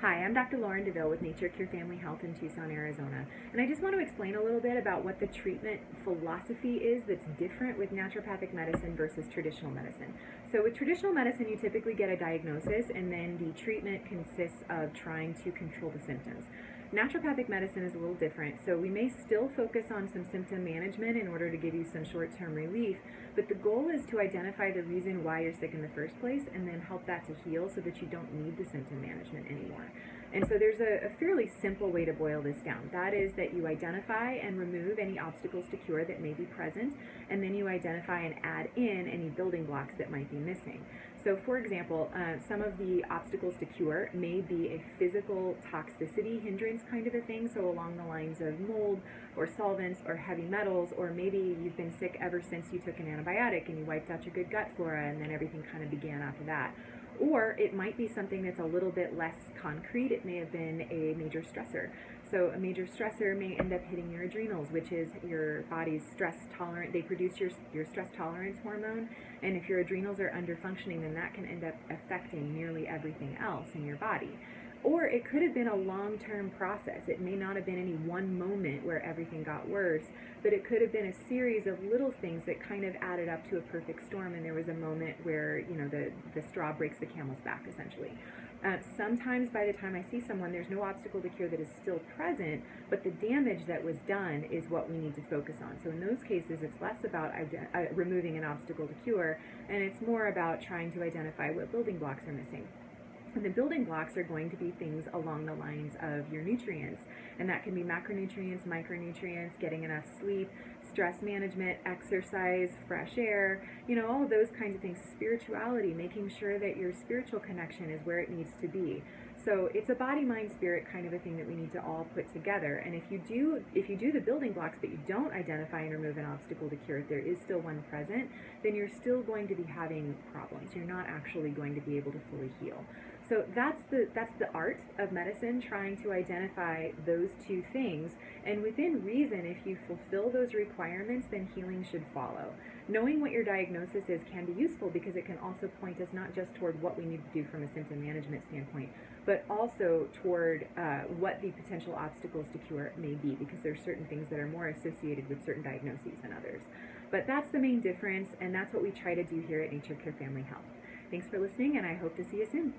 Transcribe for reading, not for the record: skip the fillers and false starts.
Hi, I'm Dr. Lauren DeVille with Nature Cure Family Health in Tucson, Arizona. And I just want to explain a little bit about what the treatment philosophy is that's different with naturopathic medicine versus traditional medicine. So with traditional medicine, you typically get a diagnosis and then the treatment consists of trying to control the symptoms. Naturopathic medicine is a little different, so we may still focus on some symptom management in order to give you some short-term relief, but the goal is to identify the reason why you're sick in the first place and then help that to heal so that you don't need the symptom management anymore. And so there's a fairly simple way to boil this down. That is that you identify and remove any obstacles to cure that may be present, and then you identify and add in any building blocks that might be missing. So for example, some of the obstacles to cure may be a physical toxicity hindrance kind of a thing, so along the lines of mold or solvents or heavy metals, or maybe you've been sick ever since you took an antibiotic and you wiped out your good gut flora and then everything kind of began after that. Or it might be something that's a little bit less concrete. It may have been a major stressor. So a major stressor may end up hitting your adrenals, which is your body's stress tolerant. They produce your stress tolerance hormone, and if your adrenals are under functioning, then that can end up affecting nearly everything else in your body. Or it could have been a long-term process. It may not have been any one moment where everything got worse, but it could have been a series of little things that kind of added up to a perfect storm, and there was a moment where, the straw breaks the camel's back, essentially. Sometimes by the time I see someone, there's no obstacle to cure that is still present, but the damage that was done is what we need to focus on. So in those cases, it's less about removing an obstacle to cure, and it's more about trying to identify what building blocks are missing. And the building blocks are going to be things along the lines of your nutrients, and that can be macronutrients, micronutrients, getting enough sleep, stress management, exercise, fresh air, all of those kinds of things. Spirituality, making sure that your spiritual connection is where it needs to be. So it's a body, mind, spirit kind of a thing that we need to all put together. And if you do the building blocks but you don't identify and remove an obstacle to cure, if there is still one present, then you're still going to be having problems. You're not actually going to be able to fully heal. So that's the art of medicine, trying to identify those two things. And within reason, if you fulfill those requirements, then healing should follow. Knowing what your diagnosis is can be useful because it can also point us not just toward what we need to do from a symptom management standpoint, but also toward what the potential obstacles to cure may be, because there are certain things that are more associated with certain diagnoses than others. But that's the main difference, and that's what we try to do here at Nature Cure Family Health. Thanks for listening, and I hope to see you soon.